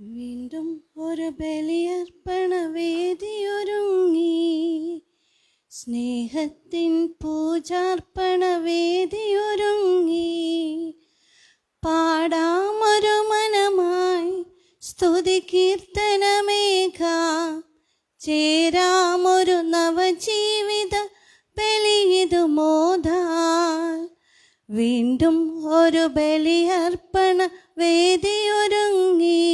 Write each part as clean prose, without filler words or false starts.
വീണ്ടും ഒരു ബലിയർപ്പണ വേദിയൊരുങ്ങി, സ്നേഹത്തിൻ പൂജാർപ്പണ വേദിയൊരുങ്ങി. പാടാമൊരു മനമായി സ്തുതി കീർത്തനമേഘ, ചേരാമൊരു നവജീവിത ബലിയിതു മോദാൽ. വീണ്ടും ഒരു ബലിയർപ്പണ വേദിയൊരുങ്ങി,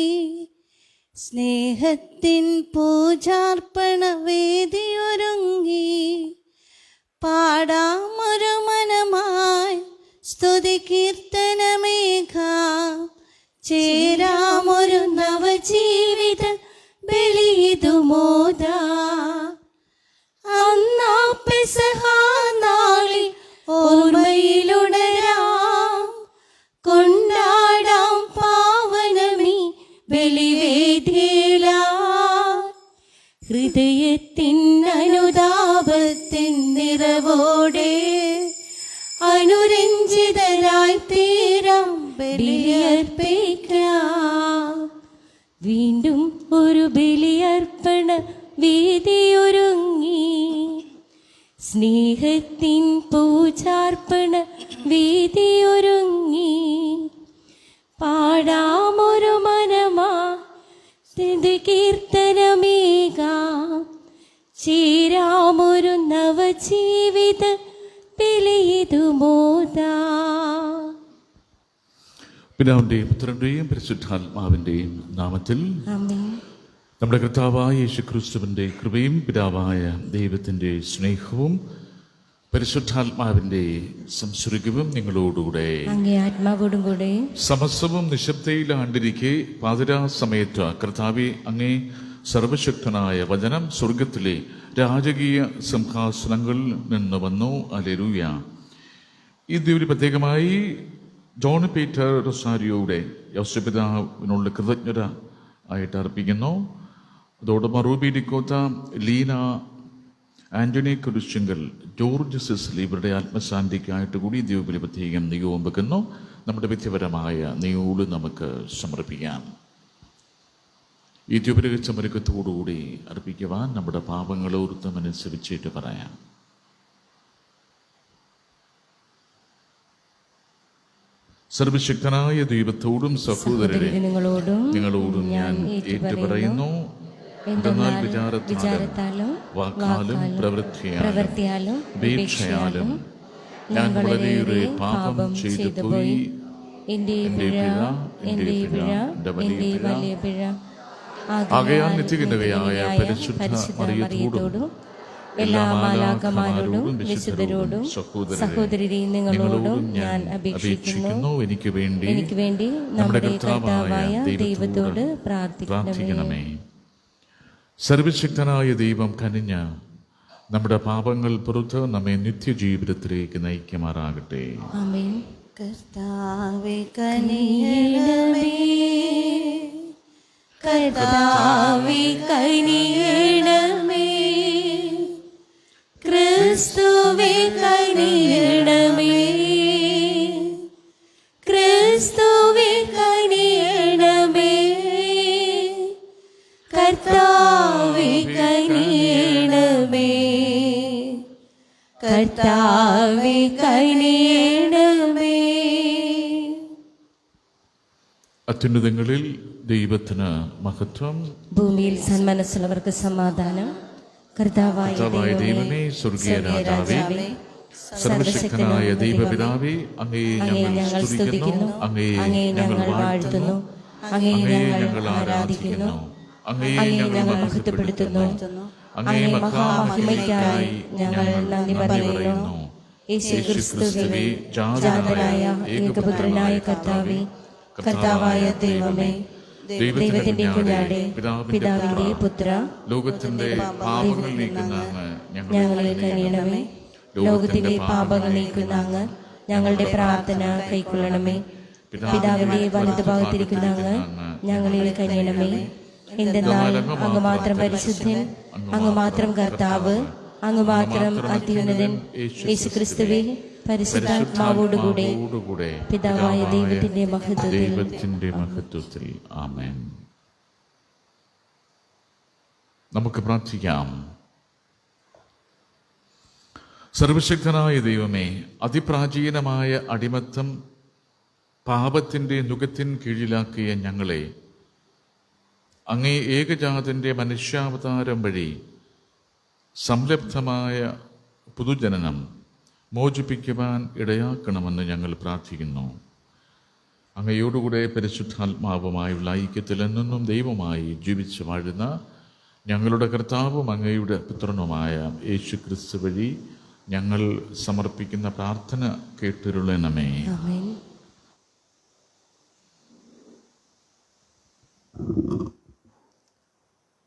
സ്നേഹത്തിൻ പൂജാർപ്പണ വേദിയൊരുങ്ങി. പാടാമൊരു മനമായി സ്തുതി കീർത്തനമേഘ, ചേരാമൊരു നവജീവിത ബലിയിതു മോദാ. അന്നാ പെസഹ നാളിൽ ഓർമ്മയിലുണരാം, കൊണ്ടാടാം പാവനമീ ബലിവേദിയിലാ. ഹൃദയത്തിൻ അനുതാപത്തിൻ നിറവോടെ അനുരഞ്ജിതരായി തീരാം ബലിയർപ്പിക്കാം. വീണ്ടും ഒരു ബലിയർപ്പണ വേദിയൊരുങ്ങി, സ്നേഹത്തിൻ പൂജാർപ്പണ വേദിയൊരുങ്ങി. പാടാമൊരു മനമാ സ്തുതി കീർത്തനമേഘ, ചേരാമൊരു നവജീവിത ബലിയിതു മോദാ. പിതാവിന്റെയും പുത്രന്റെയും പരിശുദ്ധാത്മാവിന്റെയും നാമത്തിൽ നമ്മുടെ കർത്താവായ യേശുക്രിസ്തുവിന്റെ കൃപയും പിതാവായ ദൈവത്തിന്റെ സ്നേഹവും പരിശുദ്ധാത്മാവിന്റെ സംസർഗവും നിങ്ങളോടുകൂടെ ആത്മാവോടും കൂടെ. സമസ്തവും നിശബ്ദയിലാണ്ടിരിക്കെ പാതിരാ സമയത്ത് കർത്താവെ, അങ്ങേ സർവശക്തനായ വചനം സ്വർഗത്തിലെ രാജകീയ സിംഹാസനങ്ങളിൽ നിന്ന് വന്നു. ഹല്ലേലൂയ. ഈ ദിവ്യ പ്രത്യേകമായി ജോൺ പീറ്റർ റൊസാരിയോയുടെ യോസേപ്പിതാവിനുള്ള കൃതജ്ഞത ആയിട്ട് അർപ്പിക്കുന്നു. അതോടൊപ്പം റൂബി ഡിക്കോത്ത, ലീന, ആന്റണി കുരിശിങ്കൽ, ജോർജ് സിസ്ലി ഇവരുടെ ആത്മശാന്തിക്കായിട്ട് കൂടി ദിവ്യ പ്രത്യേകം നിയോഗം വെക്കുന്നു. നമ്മുടെ വ്യക്തിപരമായ നിയോഗം നമുക്ക് സമർപ്പിക്കാം. ഈ ദിവ്യ സമരക്കത്തോടുകൂടി അർപ്പിക്കുവാൻ നമ്മുടെ പാപങ്ങളോർത്തമനുസരിച്ചിട്ട് പറയാം. സർവശക്തനായ ദൈവത്തോടും സഹോദരരെ നിങ്ങളോടും ഞാൻ ഏറ്റുപറയുന്നു, എന്തെന്നാൽ വിചാരത്താലും വാക്കാലും പ്രവൃത്തിയാലും വീക്ഷയാലും ഞാൻ വളരെയേറെ പാപം ചെയ്തു പോയി. എന്റെ വലിയ പിഴ. ആകയാൽ നിത്യകന്യകയായ പരിശുദ്ധ മറിയത്തോടും എല്ലാ മാലാഖമാരോടും വിശുദ്ധരോടും സഹോദരരെയും നിങ്ങളോടും ഞാൻ അപേക്ഷിക്കുന്നു, എനിക്ക് വേണ്ടി നമ്മുടെ കർത്താവായ ദൈവത്തോട് പ്രാർത്ഥിക്കണമേ. സർവശക്തനായ ദൈവം കനിഞ്ഞ നമ്മുടെ പാപങ്ങൾ പുറത്ത് നമ്മെ നിത്യജീവിതത്തിലേക്ക് നയിക്കുമാറാകട്ടെ. ആമേൻ. കർത്താവേ കനിയണമേ, കർത്താവേ കനിയണമേ, ക്രിസ്തുവേ കനിയണമേ, ക്രിസ്തുവേ കനിയണമേ, കർത്താവേ കനിയണമേ, കർത്താവേ കനിയണമേ. അത്യുന്നതങ്ങളിൽ ദൈവത്തിന് മഹത്വം, ഭൂമിയിൽ സന്മനസ്സുള്ളവർക്ക് സമാധാനം. കർത്താവായ ദൈവമേ, സ്വർഗീയ രാജാവേ, സർവശക്തനായ ദൈവപിതാവേ, അങ്ങയെ ഞങ്ങൾ സ്തുതിക്കുന്നു, അങ്ങയെ ഞങ്ങൾ വാഴ്ത്തുന്നു, അങ്ങയെ ഞങ്ങൾ ആരാധിക്കുന്നു, അങ്ങയെ ഞങ്ങൾ മഹത്വപ്പെടുത്തുന്നു, അങ്ങയെ മഹാമഹിമയ്ക്കായി ഞങ്ങൾ നന്ദി പറയുന്നു. യേശുക്രിസ്തുവേ, ജാതനായ ഏകപുത്രനായ കർത്താവേ, കർത്താവായ ദൈവമേ, ദൈവത്തിന്റെ കുഞ്ഞാടേ, പിതാവിന്റെ പുത്ര, ലോകത്തിന്റെ പാപങ്ങൾ നീക്കുന്ന അങ്ങ് ഞങ്ങളെ കനിയണമേ. ലോകത്തിന്റെ പാപങ്ങൾ നീക്കുന്ന അങ്ങ് ഞങ്ങളുടെ പ്രാർത്ഥന കൈക്കൊള്ളണമേ. പിതാവിന്റെ വലതുഭാഗത്തിരിക്കുന്ന അങ്ങ് ഞങ്ങളെ കനിയണമേ. എന്തെന്നാൽ അങ്ങ് മാത്രം പരിശുദ്ധൻ, അങ്ങ് മാത്രം കർത്താവ്, അങ്ങ് മാത്രം അത്യുന്നതൻ. യേശുക്രിസ്തുവേ, പരിശുദ്ധാത്മാവോടുകൂടെ പിതാവായ ദൈവത്തിന്റെ മഹത്വത്തിൽ ആമേൻ. നമുക്ക് പ്രാർത്ഥിക്കാം. സർവശക്തനായ ദൈവമേ, അതിപ്രാചീനമായ അടിമത്തം പാപത്തിൻ്റെ നുകത്തിൻ കീഴിലാക്കിയ ഞങ്ങളെ അങ്ങേ ഏകജാതൻ്റെ മനുഷ്യാവതാരം വഴി സംലബ്ധമായ പുതുജനനം മോചിപ്പിക്കുവാൻ ഇടയാക്കണമെന്ന് ഞങ്ങൾ പ്രാർത്ഥിക്കുന്നു. അങ്ങയോടുകൂടെ പരിശുദ്ധാത്മാവുമായുള്ള ഐക്യത്തിൽ എന്നെന്നും ദൈവമായി ജീവിച്ചു വാഴുന്ന ഞങ്ങളുടെ കർത്താവും അങ്ങയുടെ പുത്രനുമായ യേശു ക്രിസ്തു വഴി ഞങ്ങൾ സമർപ്പിക്കുന്ന പ്രാർത്ഥന കേട്ടിരുളണമേ.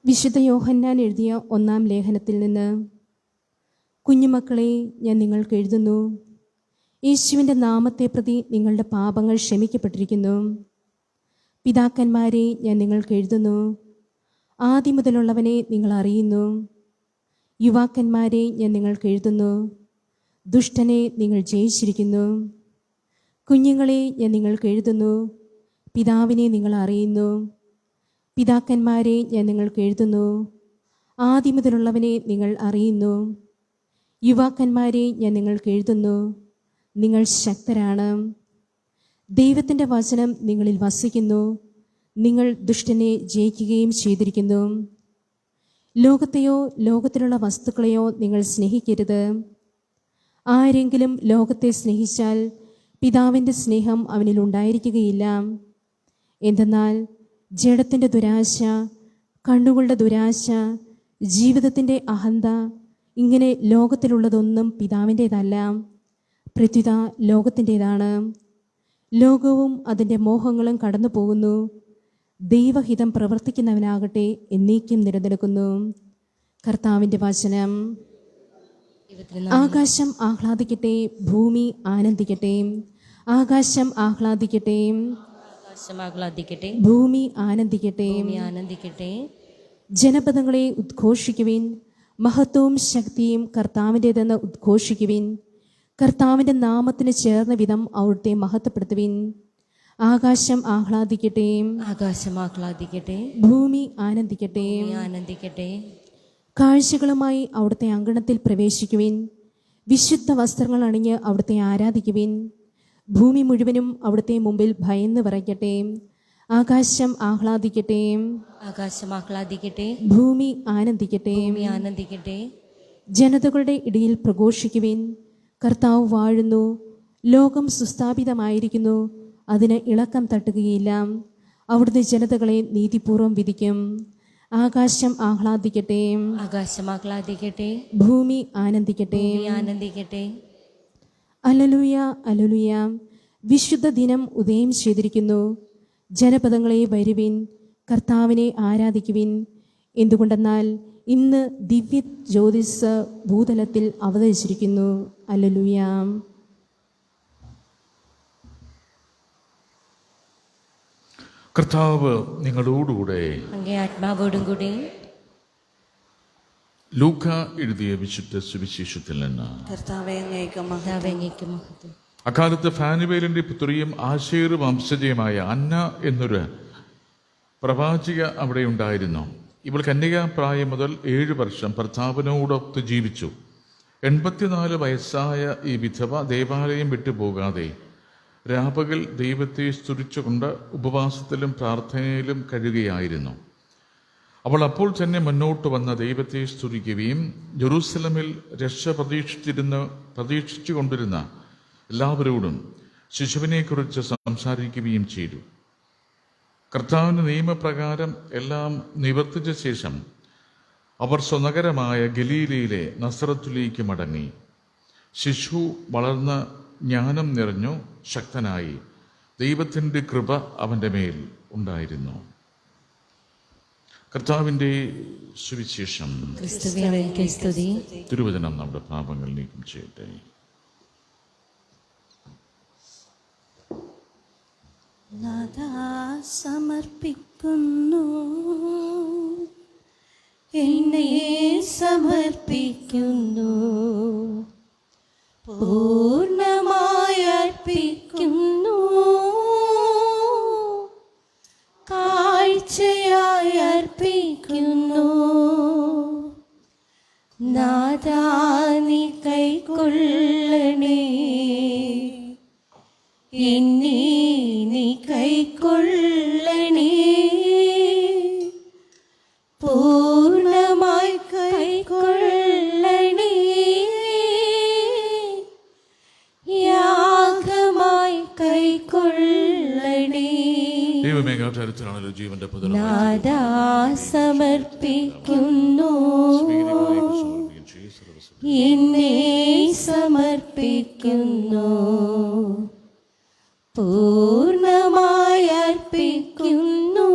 വിശുദ്ധ യോഹന്നാൻ എഴുതിയ 1-ാം ലേഖനത്തിൽ നിന്ന്: കുഞ്ഞുമക്കളെ, ഞാൻ നിങ്ങൾക്ക് എഴുതുന്നു, യേശുവിൻ്റെ നാമത്തെ പ്രതി നിങ്ങളുടെ പാപങ്ങൾ ക്ഷമിക്കപ്പെട്ടിരിക്കുന്നു. പിതാക്കന്മാരെ, ഞാൻ നിങ്ങൾക്ക് എഴുതുന്നു, ആദ്യം മുതലുള്ളവനെ നിങ്ങൾ അറിയുന്നു. യുവാക്കന്മാരെ, ഞാൻ നിങ്ങൾക്ക് എഴുതുന്നു, ദുഷ്ടനെ നിങ്ങൾ ജയിച്ചിരിക്കുന്നു. കുഞ്ഞുങ്ങളെ, ഞാൻ നിങ്ങൾക്ക് എഴുതുന്നു, പിതാവിനെ നിങ്ങൾ അറിയുന്നു. പിതാക്കന്മാരെ, ഞാൻ നിങ്ങൾക്ക് എഴുതുന്നു, ആദ്യം മുതലുള്ളവനെ നിങ്ങൾ അറിയുന്നു. യുവാക്കന്മാരെ, ഞാൻ നിങ്ങൾക്ക് എഴുതുന്നു, നിങ്ങൾ ശക്തരാണ്. ദൈവത്തിൻ്റെ വചനം നിങ്ങളിൽ വസിക്കുന്നു. നിങ്ങൾ ദുഷ്ടനെ ജയിക്കുകയും ചെയ്തിരിക്കുന്നു. ലോകത്തെയോ ലോകത്തിലുള്ള വസ്തുക്കളെയോ നിങ്ങൾ സ്നേഹിക്കരുത്. ആരെങ്കിലും ലോകത്തെ സ്നേഹിച്ചാൽ പിതാവിൻ്റെ സ്നേഹം അവനിൽ ഉണ്ടായിരിക്കുകയില്ല. എന്തെന്നാൽ ജഡത്തിൻ്റെ ദുരാശ, കണ്ണുകളുടെ ദുരാശ, ജീവിതത്തിൻ്റെ അഹന്ത, ഇങ്ങനെ ലോകത്തിലുള്ളതൊന്നും പിതാവിൻ്റേതല്ല, പ്രത്യുത ലോകത്തിൻ്റേതാണ്. ലോകവും അതിൻ്റെ മോഹങ്ങളും കടന്നു പോകുന്നു. ദൈവഹിതം പ്രവർത്തിക്കുന്നവനാകട്ടെ എന്നേക്കും നിലനിൽക്കുന്നു. കർത്താവിൻ്റെ വചനം. ആകാശം ആഹ്ലാദിക്കട്ടെ, ഭൂമി ആനന്ദിക്കട്ടെ. ആകാശം ആഹ്ലാദിക്കട്ടെ, ഭൂമി ആനന്ദിക്കട്ടെ. ജനപദങ്ങളെ ഉദ്ഘോഷിക്കുവിൻ, മഹത്വവും ശക്തിയും കർത്താവിൻ്റെതെന്ന് ഉദ്ഘോഷിക്കുവിൻ. കർത്താവിൻ്റെ നാമത്തിന് ചേർന്ന വിധം അവിടുത്തെ മഹത്വപ്പെടുത്തുവിൻ. ആകാശം ആഹ്ലാദിക്കട്ടെ, ഭൂമി ആനന്ദിക്കട്ടെ. കാഴ്ചകളുമായി അവിടുത്തെ അങ്കണത്തിൽ പ്രവേശിക്കുവിൻ. വിശുദ്ധ വസ്ത്രങ്ങൾ അണിഞ്ഞ് അവിടുത്തെ ആരാധിക്കുവിൻ. ഭൂമി മുഴുവനും അവിടുത്തെ മുമ്പിൽ ഭയന്ന് വിറയ്ക്കട്ടെ. ആകാശം ആഹ്ലാദിക്കട്ടെ, ഭൂമി ആനന്ദിക്കട്ടെ. ജനതകളുടെ ഇടയിൽ പ്രഘോഷിക്കുവിൻ. കർത്താവ് വാഴുന്നു, ലോകം സുസ്ഥാപിതമായിരിക്കുന്നു, അതിന് ഇളക്കം തട്ടുകയില്ല. അവിടുന്ന് ജനതകളെ നീതിപൂർവം വിധിക്കും. ആകാശം ആഹ്ലാദിക്കട്ടെ, ഭൂമി ആനന്ദിക്കട്ടെ. അല്ലലുയ, അല്ലലുയ, വിശുദ്ധ ദിനം ഉദയം ചെയ്തിരിക്കുന്നു. ജനപദങ്ങളെ വരുവിൻ, കർത്താവിനെ ആരാധിക്കുവിൻ. എന്തുകൊണ്ടെന്നാൽ ഇന്ന് ദിവ്യ ജ്യോതിസ് ഭൂതലത്തിൽ അവതരിച്ചിരിക്കുന്നു. അല്ലലുയ. കർത്താവ് നിങ്ങളോടുകൂടെ, അങ്ങേ ആത്മാവോടും കൂടി. ലൂക്ക എഴുതിയ വിശുദ്ധ സുവിശേഷത്തിൽ നിന്ന്. അക്കാലത്ത് ഫാനുവേലിന്റെ പുത്രിയും ആശേർ വംശജയുമായ അന്ന എന്നൊരു പ്രവാചിക അവിടെ ഉണ്ടായിരുന്നു. ഇവൾ കന്യകാപ്രായം മുതൽ 7 വർഷം ഭർത്താവിനോടൊത്ത് ജീവിച്ചു. 84 വയസ്സായ ഈ വിധവ ദേവാലയം വിട്ടുപോകാതെ രാപകൽ ദൈവത്തെ സ്തുതിച്ചുകൊണ്ട് ഉപവാസത്തിലും പ്രാർത്ഥനയിലും കഴിയുകയായിരുന്നു. അവൾ അപ്പോൾ തന്നെ മുന്നോട്ട് വന്ന ദൈവത്തെ സ്തുതിക്കുകയും ജെറൂസലമിൽ രക്ഷ പ്രതീക്ഷിച്ചു കൊണ്ടിരുന്ന എല്ലാവരോടും ശിശുവിനെക്കുറിച്ച് സംസാരിക്കുകയും ചെയ്തു. കർത്താവിൻ്റെ നിയമപ്രകാരം എല്ലാം നിവർത്തിച്ച ശേഷം അവർ സ്വനഗരമായ ഗലീലയിലെ നസറത്തിലേക്ക് മടങ്ങി. ശിശു വളർന്ന് ജ്ഞാനം നിറഞ്ഞു ശക്തനായി. ദൈവത്തിൻ്റെ കൃപ അവൻ്റെ മേൽ ഉണ്ടായിരുന്നു. കർത്താവിൻ്റെ സുവിശേഷം. തിരുവചനം നമ്മുടെ പാപങ്ങൾ നീക്കം ചെയ്യട്ടെ. സമർപ്പിക്കുന്നു, എന്നെ സമർപ്പിക്കുന്നു, പൂർണ്ണമായി അർപ്പിക്കുന്നു, കാഴ്ചയായി അർപ്പിക്കുന്നു. എന്നെ നീ കൈക്കൊള്ളണേ, പൂർണ്ണമായി കൈക്കൊള്ളണേ, യാഗമായി കൈക്കൊള്ളണേ. ദൈവമേ, കാറ്റാരത്തിലാണല്ലോ ജീവന്റെ പുതൽ നാദാ സമർപ്പിക്കുന്നു, എന്നെ സമർപ്പിക്കുന്നു, പൂർണ്ണമായി അർപ്പിക്കുന്നു,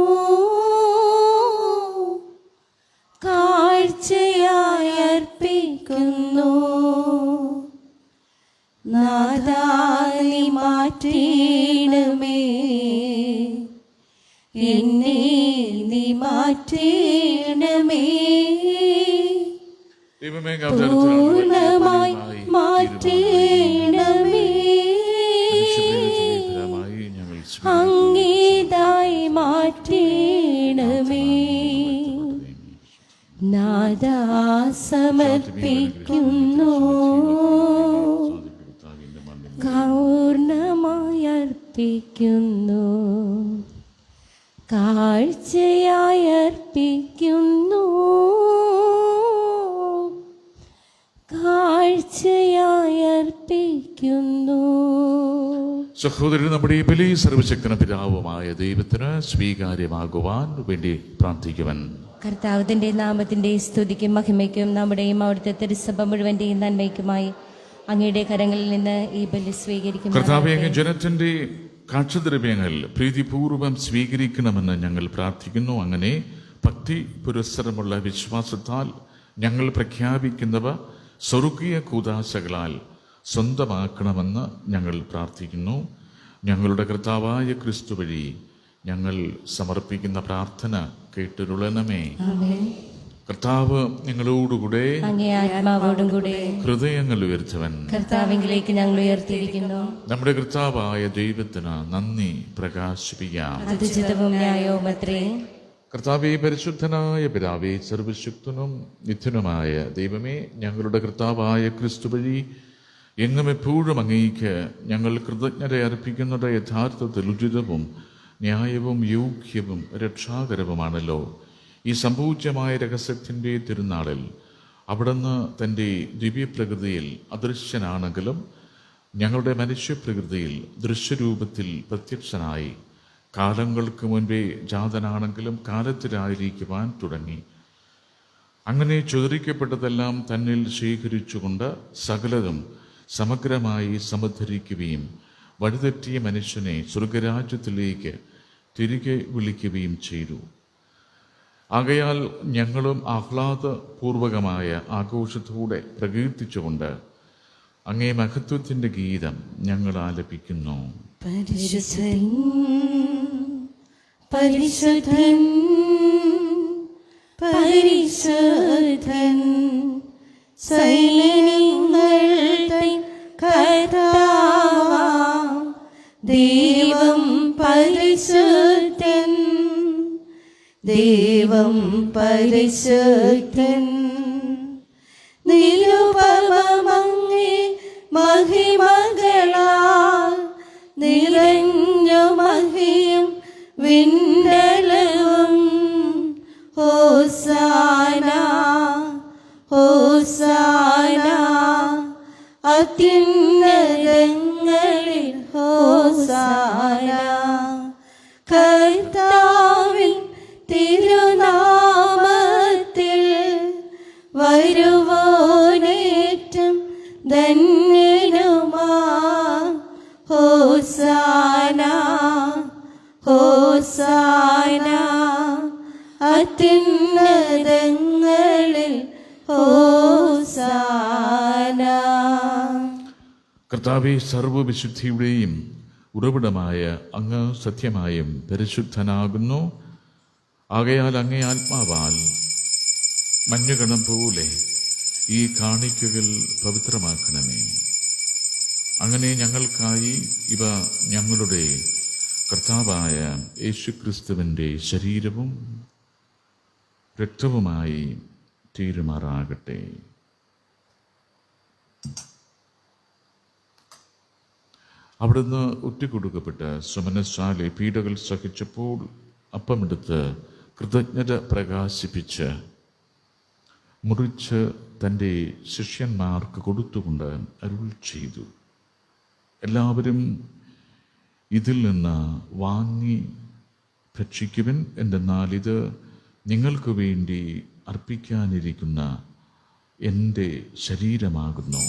കാഴ്ചയായി അർപ്പിക്കുന്നു. നാദാ നീ മാറ്റണമേ, എന്നെ നീ മാറ്റണമേ, പൂർണ്ണമായി മാറ്റണമേ, അങ്ങേതായി മാറ്റണമേ. നാദാ സമർപ്പിക്കുന്നു, പൂർണ്ണമായി അർപ്പിക്കുന്നു, കാഴ്ചയായി അർപ്പിക്കുന്നു, കാഴ്ചയായി അർപ്പിക്കുന്നു. സഹോദരൻ, നമ്മുടെ ഈ ബലി സർവശക്തന പിതാവുമായ ദൈവത്തിന് സ്വീകാര്യമാകുവാൻ വേണ്ടി പ്രാർത്ഥിക്കുവാൻ. കർത്താവിന്റെ നാമത്തിന്റെ സ്തുതിക്കും മഹിമയ്ക്കും നമ്മുടെയും അവിടുത്തെ തിരുസഭ മുഴുവന്റെയും നന്മയ്ക്കുമായി അങ്ങയുടെ കരങ്ങളിൽ നിന്ന് ഈ ബലി സ്വീകരിക്കും. കർത്താവേ, അങ്ങ് ജനത്തിന്റെ കാഴ്ചദ്രവ്യങ്ങൾ പ്രീതിപൂർവം സ്വീകരിക്കണമെന്ന് ഞങ്ങൾ പ്രാർത്ഥിക്കുന്നു. അങ്ങനെ ഭക്തി പുരസ്സരമുള്ള വിശ്വാസത്താൽ ഞങ്ങൾ പ്രഖ്യാപിക്കുന്നവ സ്വർഗീയ കൂദാശകളാൽ സ്വന്തമാക്കണമെന്ന് ഞങ്ങൾ പ്രാർത്ഥിക്കുന്നു. ഞങ്ങളുടെ കർത്താവായ ക്രിസ്തു വഴി ഞങ്ങൾ സമർപ്പിക്കുന്ന പ്രാർത്ഥന കേട്ടുരുളണമേ. കർത്താവ് നിങ്ങളോടുകൂടെ, അങ്ങേ ആത്മാവോടും കൂടെ ഹൃദയങ്ങൾ ഉയർത്തവൻ കർത്താവിലേക്ക് ഞങ്ങൾ ഉയർത്തിയിരിക്കുന്നു. നമ്മുടെ കർത്താവായ ദൈവത്തിന് നന്ദി പ്രകാശിപ്പിക്കാം. അത് ചിതവും ന്യായവുമത്രേ. കർത്താവേ, പരിശുദ്ധനായ പിതാവേ, സർവശക്തനും നിത്യനുമായ ദൈവമേ, ഞങ്ങളുടെ കർത്താവായ ക്രിസ്തു വഴി എങ്ങും എപ്പോഴും അങ്ങേക്ക് ഞങ്ങൾ കൃതജ്ഞത അർപ്പിക്കുന്നത് യഥാർത്ഥത്തിൽ ഉചിതവും ന്യായവും യോഗ്യവും രക്ഷാകരവുമാണല്ലോ. ഈ സംപൂജ്യമായ രഹസ്യത്തിൻ്റെ തിരുനാളിൽ അവിടുന്ന് തൻ്റെ ദിവ്യപ്രകൃതിയിൽ അദൃശ്യനാണെങ്കിലും ഞങ്ങളുടെ മനുഷ്യപ്രകൃതിയിൽ ദൃശ്യരൂപത്തിൽ പ്രത്യക്ഷനായി കാലങ്ങൾക്ക് മുൻപേ ജാതനാണെങ്കിലും കാലത്തിലായിരിക്കുവാൻ തുടങ്ങി. അങ്ങനെ ചോദിക്കപ്പെട്ടതെല്ലാം തന്നിൽ ശേഖരിച്ചുകൊണ്ട് സകലതും സമഗ്രമായി സമുദ്ധരിക്കുകയും വഴിതെറ്റിയ മനുഷ്യനെ സ്വർഗരാജ്യത്തിലേക്ക് തിരികെ വിളിക്കുകയും ചെയ്തു. ആകയാൽ ഞങ്ങളും ആഹ്ലാദപൂർവകമായ ആഘോഷത്തോടെ പ്രകീർത്തിച്ചുകൊണ്ട് അങ്ങേ മഹത്വത്തിൻ്റെ ഗീതം ഞങ്ങൾ ആലപിക്കുന്നു. പരിശുദ്ധൻ പരിശുദ്ധൻ പരിശുദ്ധൻ, സൈന്യങ്ങൾ തൻ കർത്താവാം ദൈവം പരിശുദ്ധൻ, ദൈവം പരിശുദ്ധൻ. നിരുപമങ്ങേ മഹിമകളാൽ നിറഞ്ഞു മഹിയും വിണ്ടലവും. ഹോസാന ഹോസാന അത്യുന്നതങ്ങളിൽ ഹോസാന. കർത്താവിൻ തിരുനാമത്തിൽ വരുവോനേറ്റം ധന്യനുമാ. ഹോസാന ഹോസാന അത്യുന്നതങ്ങളിൽ ഹോസാന. കർത്താവേ, സർവവിശുദ്ധിയുടെയും ഉറവിടമായ അങ്ങ് സത്യമായും പരിശുദ്ധനാകുന്നു. ആകയാൽ അങ്ങേ ആത്മാവാൽ മഞ്ഞുകണം പോലെ ഈ കാണിക്കകൾ പവിത്രമാക്കണമേ. അങ്ങനെ ഞങ്ങൾക്കായി ഇവ ഞങ്ങളുടെ കർത്താവായ യേശുക്രിസ്തുവിൻ്റെ ശരീരവും രക്തവുമായി തീരുമാറാകട്ടെ. അവിടുന്ന് ഒറ്റിക്കൊടുക്കപ്പെട്ട് സുമനസ്സാലെ പീഡകൾ സഹിച്ചപ്പോൾ അപ്പമെടുത്ത് കൃതജ്ഞത പ്രകാശിപ്പിച്ച് മുറിച്ച് തൻ്റെ ശിഷ്യന്മാർക്ക് കൊടുത്തുകൊണ്ട് അരുൾ ചെയ്തു, എല്ലാവരും ഇതിൽ നിന്ന് വാങ്ങി ഭക്ഷിക്കുവിൻ. എന്തെന്നാൽ ഇത് നിങ്ങൾക്ക് വേണ്ടി അർപ്പിക്കാനിരിക്കുന്ന എൻ്റെ ശരീരമാകുന്നു.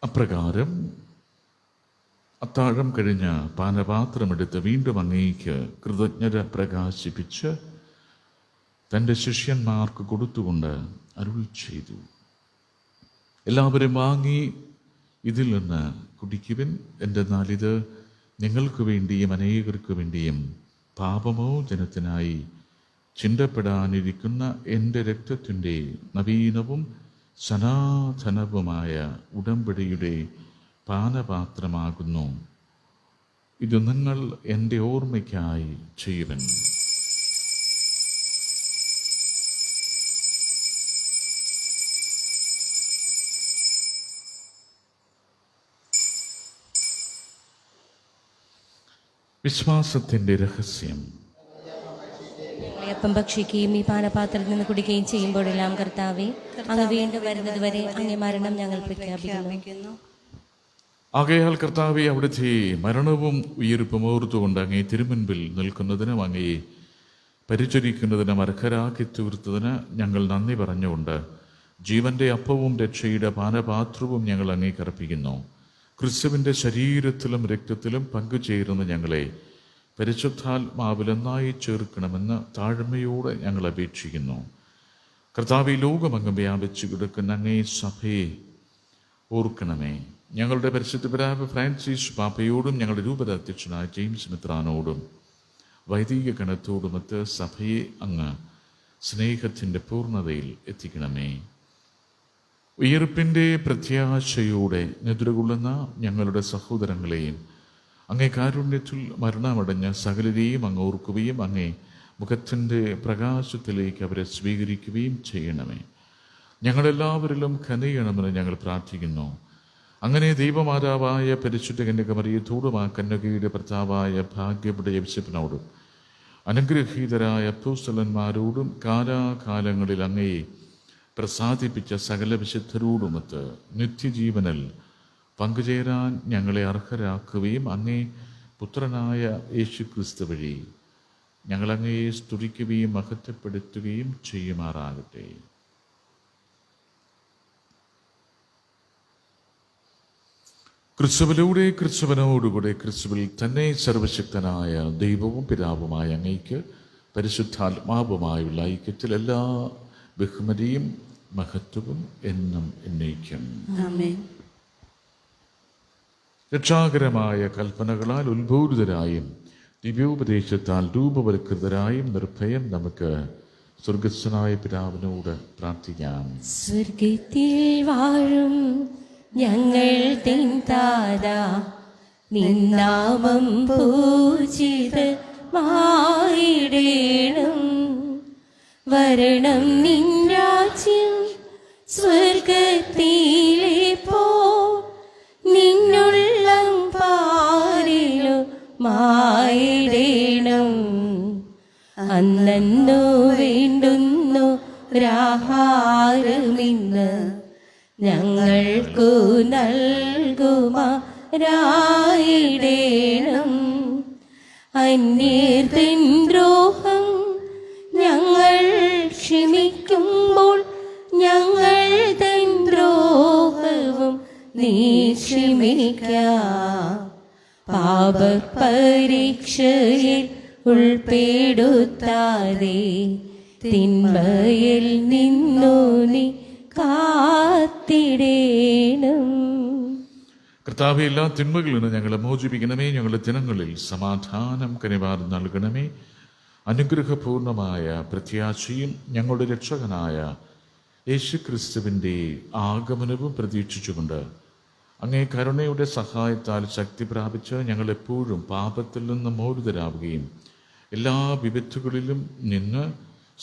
അപ്രകാരം അത്താഴം കഴിഞ്ഞ് പാനപാത്രമെടുത്ത് വീണ്ടും അങ്ങേക്ക് കൃതജ്ഞത പ്രകാശിപ്പിച്ച് തൻ്റെ ശിഷ്യന്മാർക്ക് കൊടുത്തുകൊണ്ട് അരുൾ ചെയ്തു, എല്ലാവരും വാങ്ങി ഇതിൽ നിന്ന് കുടിക്കുവിൻ. എന്തെന്നാൽ ഇത് നിങ്ങൾക്ക് വേണ്ടിയും അനേകർക്ക് വേണ്ടിയും പാപമോചനത്തിനായി ചിന്തപ്പെടാനിരിക്കുന്ന എൻ്റെ രക്തത്തിൻ്റെ നവീനവും സനാതനവുമായ ഉടമ്പടിയുടെ പാനപാത്രമാകുന്നു. ഇത് നിങ്ങൾ എൻ്റെ ഓർമ്മയ്ക്കായി ചെയ്യുവൻ. വിശ്വാസത്തിൻ്റെ രഹസ്യം. അപ്പം ഭക്ഷിക്കുകയും ഈ പാനപാത്രത്തിൽ നിന്ന് കുടിക്കുകയും ചെയ്യുമ്പോഴെല്ലാം കർത്താവേ, അങ്ങ് വീണ്ടും വരുന്നത് വരെ അങ്ങേ മരണം ഞങ്ങൾ പ്രഖ്യാപിക്കുന്നു. ആകയാൽ കർത്താവെ, അവിടുത്തെ മരണവും ഉയിർപ്പും ഓർത്തുകൊണ്ട് അങ്ങേ തിരുമുൻപിൽ നിൽക്കുന്നതിനും അങ്ങയെ പരിചരിക്കുന്നതിനും അർഹരാക്കി തീർത്തതിന് ഞങ്ങൾ നന്ദി പറഞ്ഞുകൊണ്ട് ജീവന്റെ അപ്പവും രക്ഷയുടെ പാനപാത്രവും ഞങ്ങൾ അങ്ങേക്ക് അർപ്പിക്കുന്നു. ക്രിസ്തുവിൻ്റെ ശരീരത്തിലും രക്തത്തിലും പങ്കുചേരുന്ന ഞങ്ങളെ പരിശുദ്ധാത്മാവിലൊന്നായി ചേർക്കണമെന്ന് താഴ്മയോടെ ഞങ്ങൾ അപേക്ഷിക്കുന്നു. കർത്താവെ, ലോകമങ്ങ് വ്യാപിച്ചു കിടക്കുന്ന അങ്ങേ സഭയെ ഓർക്കണമേ. ഞങ്ങളുടെ പരിശുദ്ധ പിതാവ് ഫ്രാൻസിസ് പാപ്പയോടും ഞങ്ങളുടെ രൂപത അധ്യക്ഷനായ ജെയിംസ് മിത്രാനോടും വൈദിക ഗണത്തോടുമൊത്ത് സഭയെ അങ്ങ് സ്നേഹത്തിൻ്റെ പൂർണ്ണതയിൽ എത്തിക്കണമേ. ഉയർപ്പിൻ്റെ പ്രത്യാശയോടെ നിദ്രകൊള്ളുന്ന ഞങ്ങളുടെ സഹോദരങ്ങളെയും അങ്ങേ കാരുണ്യത്തിൽ മരണമടഞ്ഞ സകലരെയും അങ്ങ് ഓർക്കുകയും അങ്ങേ മുഖത്തിൻ്റെ പ്രകാശത്തിലേക്ക് അവരെ സ്വീകരിക്കുകയും ചെയ്യണമേ. ഞങ്ങളെല്ലാവരിലും കനിയണമെന്ന് ഞങ്ങൾ പ്രാർത്ഥിക്കുന്നു. അങ്ങനെ ദൈവമാതാവായ പരിശുദ്ധ കന്യകമറിയത്തോടും ആ കന്യകയുടെ ഭർത്താവായ ഭാഗ്യപ്പെട്ട യോസേപ്പിനോടും അനുഗ്രഹീതരായ അപ്പോസ്തലന്മാരോടും കാലാകാലങ്ങളിൽ അങ്ങയെ പ്രസാദിപ്പിച്ച സകല വിശുദ്ധരോടുമൊത്ത് നിത്യജീവനിൽ പങ്കുചേരാൻ ഞങ്ങളെ അർഹരാക്കുകയും അങ്ങേ പുത്രനായ യേശുക്രിസ്തു വഴി ഞങ്ങളങ്ങയെ സ്തുതിക്കുകയും മഹത്വപ്പെടുത്തുകയും ചെയ്യുമാറാകട്ടെ. ക്രിസ്തുവിലൂടെ ക്രിസ്തുവിനോടുകൂടെ ക്രിസ്തുവിൽ തന്നെ സർവശക്തനായ ദൈവവും പിതാവുമായ അങ്ങയ്ക്ക് പരിശുദ്ധാത്മാവുമായുള്ള ഐക്യത്തിൽ എല്ലാ ബഹുമതിയും മഹത്വവും എന്നും എന്നേക്കും. രക്ഷാകരമായ കൽപ്പനകളാൽ ഉത്ബോധിതരായും ദിവ്യോപദേശത്താൽ രൂപവൽകൃതരായും നിർഭയം നമുക്ക് സ്വർഗസ്ഥനായ പിതാവിനോട് പ്രാർത്ഥിക്കാം. സ്വർഗത്തിൽ വാഴും ഞങ്ങൾ തൻ താതാ, നിന്നാമം പൂജിതമായിടേണം. വരണം നിൻ രാജ്യം സ്വർഗത്തിലെ പോ, നിന്നുള്ളം പാരിലും മായിടേണം. അന്നു വേണ്ടുന്നു ഒരാഹാരമിന്ന് ഞങ്ങൾക്കു നൽകുമാറായിടേണം. അന്യർതൻ ദ്രോഹം ഞങ്ങൾ ക്ഷമിക്കുമ്പോൾ ഞങ്ങൾ തൻ ദ്രോഹവും നീ ക്ഷമിക്ക. പാപപരീക്ഷയിൽ ഉൾപ്പെടുത്താതെ തിന്മയിൽ നിന്നു നീ കാത്തിടേണം. കർത്താവേ, എല്ലാ തിന്മകളിൽ നിന്ന് ഞങ്ങളെ മോചിപ്പിക്കണമേ. ഞങ്ങളുടെ ദിനങ്ങളിൽ സമാധാനം കനിവാർ നൽകണമേ. അനുഗ്രഹപൂർണമായ പ്രത്യാശയും ഞങ്ങളുടെ രക്ഷകനായ യേശുക്രിസ്തുവിൻ്റെ ആഗമനവും പ്രതീക്ഷിച്ചുകൊണ്ട് അങ്ങേ കരുണയുടെ സഹായത്താൽ ശക്തി പ്രാപിച്ച് ഞങ്ങൾ എപ്പോഴും പാപത്തിൽ നിന്ന് മോചിതരാവുകയും എല്ലാ വിപത്തുകളിലും നിന്ന്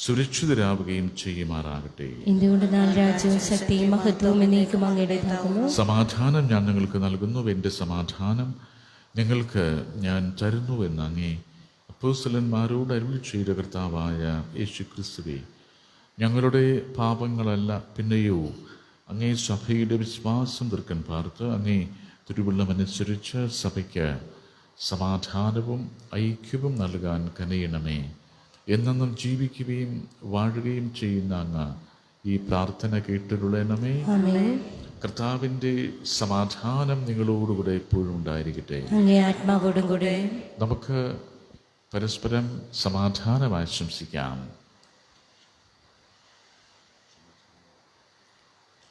സുരക്ഷിതരാവുകയും ചെയ്യുമാറാകട്ടെ. എന്തുകൊണ്ടെന്നാൽ രാജ്യവും ശക്തിയും മഹത്വവും എന്നേക്കും അങ്ങയുടേതാകുന്നു. സമാധാനം ഞാൻ നിങ്ങൾക്ക് നൽകുന്നു, എൻ്റെ സമാധാനം നിങ്ങൾക്ക് ഞാൻ തരുന്നുവെന്ന് അങ്ങേ അപ്പോസ്തലന്മാരോട് അരുളി ചെയ്ത കർത്താവായ യേശുക്രിസ്തുവേ, ഞങ്ങളുടെ പാപങ്ങളല്ല പിന്നെയോ അങ്ങേ സഭയുടെ വിശ്വാസം തീർക്കാൻ പാർത്ത് അങ്ങേ തിരുവുള്ളമനുസരിച്ച് സഭയ്ക്ക് സമാധാനവും ഐക്യവും നൽകാൻ കനിയണമേ. എന്നെന്നും ജീവിക്കുകയും വാഴുകയും ചെയ്യുന്ന അങ്ങ് ഈ പ്രാർത്ഥന കേട്ടിരുളണമേ. കർത്താവിൻ്റെ സമാധാനം നിങ്ങളോടുകൂടെ എപ്പോഴും ഉണ്ടായിരിക്കട്ടെ. ആത്മാവോടും കൂടെ നമുക്ക് പരസ്പരം സമാധാനം ആശംസിക്കാം.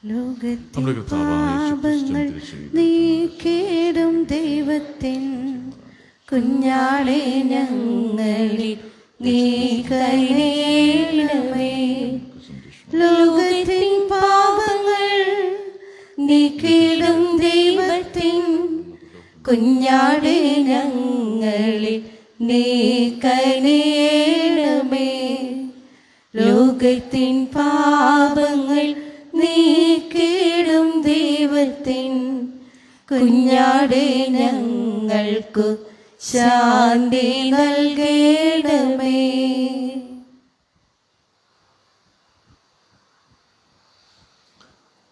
ലോകത്തിൻ പാപങ്ങൾ നീക്കിടും ദൈവത്തിൻ കുഞ്ഞാളെ ഞങ്ങളിൽ നീ കരുണേണമേ. ലോകത്തിൻ പാപങ്ങൾ നീക്കിടും ദൈവത്തിൻ കുഞ്ഞാളെ ഞങ്ങളിൽ നീ കരുണേണമേ. ലോകത്തിൻ പാപങ്ങൾ നീക്കിടും ദൈവത്തിൻ കുഞ്ഞാടെ ഞങ്ങൾക്കു ശാന്തി നൽകണമേ.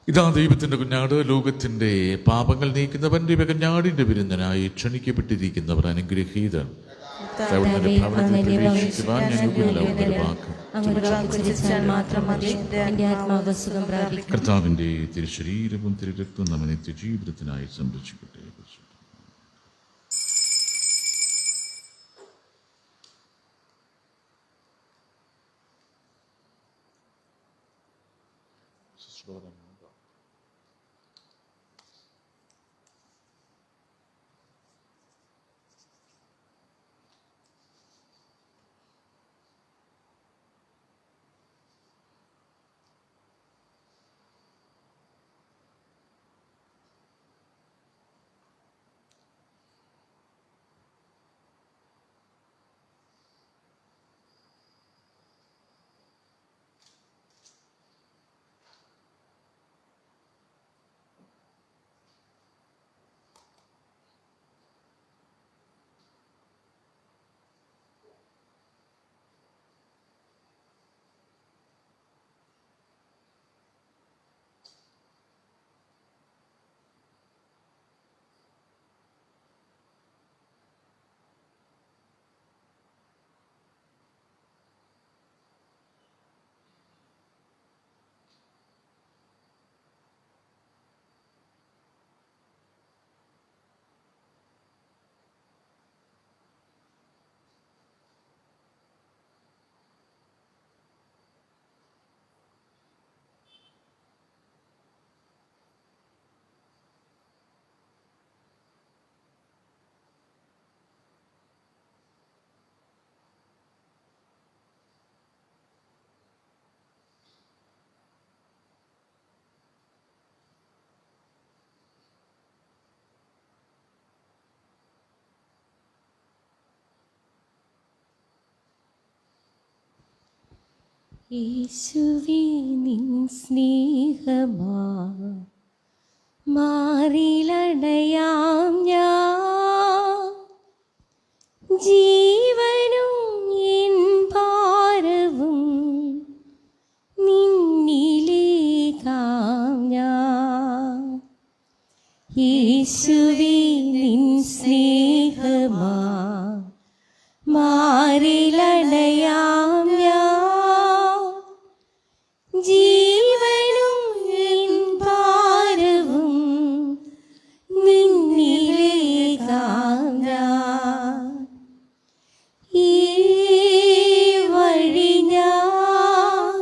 ഇതാ ദൈവത്തിൻ്റെ കുഞ്ഞാട്, ലോകത്തിൻ്റെ പാപങ്ങൾ നീക്കുന്നവൻ. കുഞ്ഞാടിൻ്റെ വിരുദ്ധനായി ക്ഷണിക്കപ്പെട്ടിരിക്കുന്നവർ അനുഗ്രഹീതർ. കർത്താവിൻ്റെ തിരുശരീരവും തിരുരക്തവും നമ്മെ നിത്യജീവിതത്തിനായി സംരക്ഷിക്കട്ടെ. യേശുവേ നിൻ സ്നേഹമാ മാറിലടയാം ഞാൻ, ജീവനും എൻ ഭാരവും നിന്നിലേക്കാം ഞാൻ. യേശുവേ നിൻ സ്നേഹമാ മാറിലടയാം ഞാൻ, ജീവനും എൻ ഭാരവും നിന്നിലേക്കാം ഞാൻ. ഈ വഴി ഞാൻ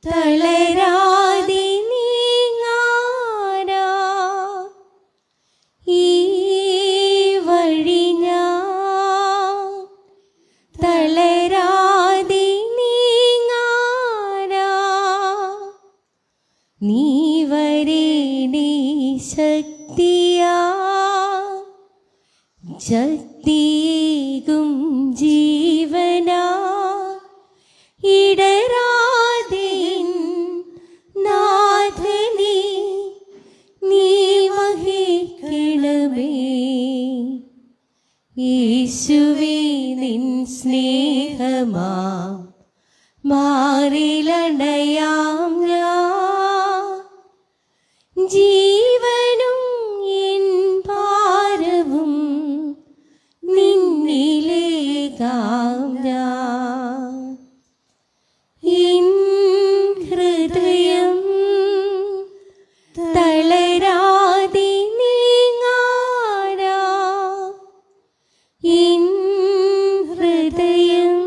തളരാതെ നീങ്ങാനാ, ഈ വഴി ഞാൻ തളരാതെ നീങ്ങാനാ, നീ വരേണേ ശക്തി ശക്തിയേകും ജീവനാ ഇടരാതെ നാഥനെ നീ വഹിക്കണമേ. യേശുവേ നിൻ സ്നേഹമാ മാറിലണയാം ഞാൻ, ജീവനും എൻ ഭാരവും നിന്നിലേകാം ഞാൻ. എൻ ഹൃദയം തളരാതെ നീങ്ങാനാ, എൻ ഹൃദയം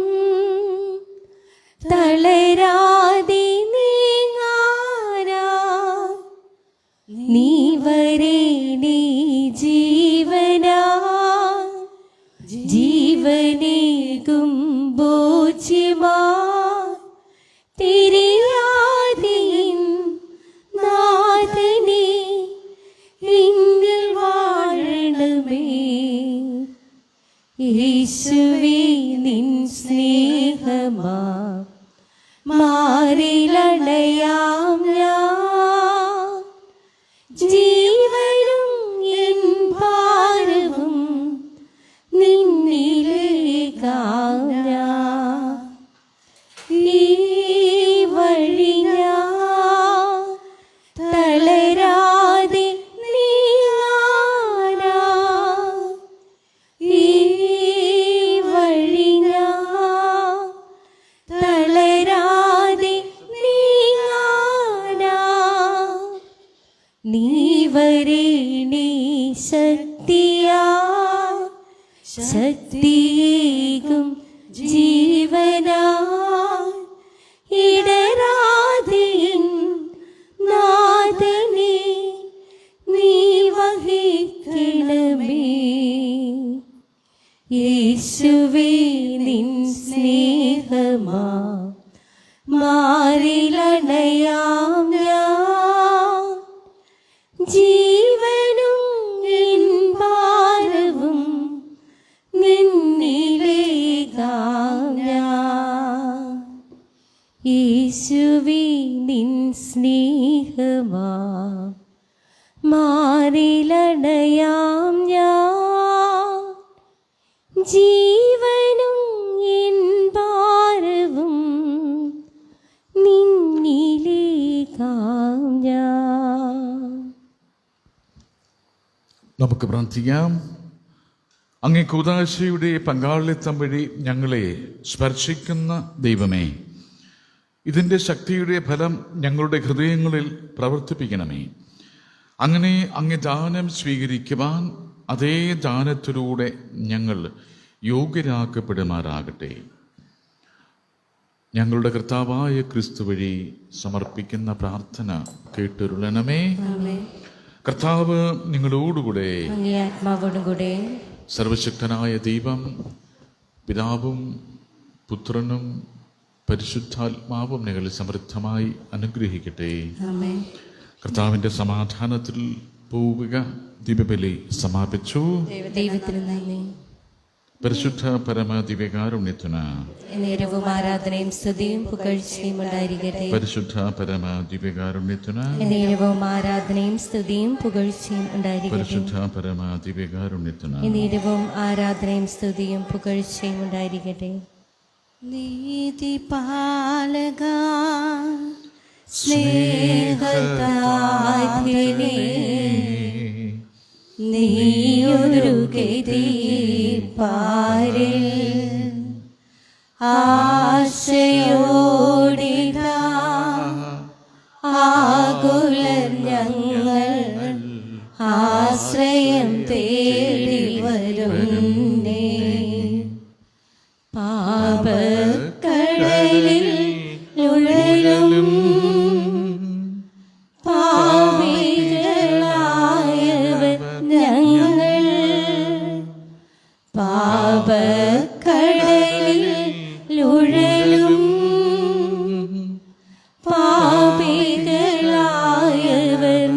തളരാതെ നീങ്ങാനാ, നീ വരേണേ ജീവനാ, ജീവനേകും ബോധ്യമാ തിരിയാതെ നാഥനെ എന്നിൽ വാഴണമേ. യേശുവേ നിൻ സ്നേഹമാ മാറിലണയാം ഞാൻ, ജീവനും എൻ ഭാരവും നിന്നിലേകാം ഞാൻ. ഈ വഴി ഞാൻ തളരാതെ നീങ്ങാനാ, ഈ വഴി ഞാൻ തളരാതെ നീങ്ങാനാ, നീ വരേണേ ശക്തിയാ, ശക്തിയേകും ജീവനാ ഇടരാതെ നാഥനെ നീ വഹിക്കണമേ. യേശുവേ നിൻ സ്നേഹമാ മാറിലണയാം ഞാൻ, ജീവനും എൻ ഭാരവും നിന്നിലേകാം ഞാൻ. യേശുവേ നിൻ സ്നേഹമാ മാറിലണയാം ഞാൻ, ജീവനും എൻ ഭാരവും നിന്നിലേകാം ഞാൻ. നമുക്ക് പ്രാർത്ഥിക്കാം. അങ്ങേ കൂദാശയുടെ പങ്കാളിത്തം വഴി ഞങ്ങളെ സ്പർശിക്കുന്ന ദൈവമേ, ഇതിൻ്റെ ശക്തിയുടെ ഫലം ഞങ്ങളുടെ ഹൃദയങ്ങളിൽ പ്രവർത്തിപ്പിക്കണമേ. അങ്ങനെ അങ്ങേ ദാനം സ്വീകരിക്കുവാൻ അതേ ദാനത്തിലൂടെ ഞങ്ങൾ യോഗ്യരാക്കപ്പെടുമാറാകട്ടെ. ഞങ്ങളുടെ കർത്താവായ ക്രിസ്തു വഴി സമർപ്പിക്കുന്ന പ്രാർത്ഥന കേട്ടരുളണമേ. കർത്താവ് നിങ്ങളോടുകൂടെ, അങ്ങേ ആത്മാവോടും കൂടെ. സർവശക്തനായ ദൈവം പിതാവും പുത്രനും പരിശുദ്ധാത്മാവും നിങ്ങളെ സമൃദ്ധമായി അനുഗ്രഹിക്കട്ടെ. കർത്താവിൻ്റെ സമാധാനത്തിൽ പോവുക. ദിവ്യബലി സമാപിച്ചു. ദൈവത്തിന് നന്ദി. പരിശുദ്ധ പരമ ദിവ്യകാരുണ്യത്തിന് നേരവും ആരാധനയും സ്തുതിയും പുകഴ്ചയും ഉണ്ടായിരിക്കട്ടെ. പരിശുദ്ധ പരമ ദിവ്യകാരുണ്യത്തിന് നേരവും ആരാധനയും സ്തുതിയും പുകഴ്ചയും ഉണ്ടായിരിക്കട്ടെ. പരിശുദ്ധ പരമ ദിവ്യകാരുണ്യത്തിന് നേരവും ആരാധനയും സ്തുതിയും പുകഴ്ചയും ഉണ്ടായിരിക്കട്ടെ. നീതിപാലക സ്നേഹത്താദ്യനേ, നീയൊരു പാരിൽ ആശയോടിതാ ആകുല ഞങ്ങൾ ആശ്രയം തേടി വരുന്നേ. പാപക്കടലിൽ ഉഴലും പാപികളായവർ ഞങ്ങൾ, പാപക്കടലിൽ ഉഴലും പാപികളായവർ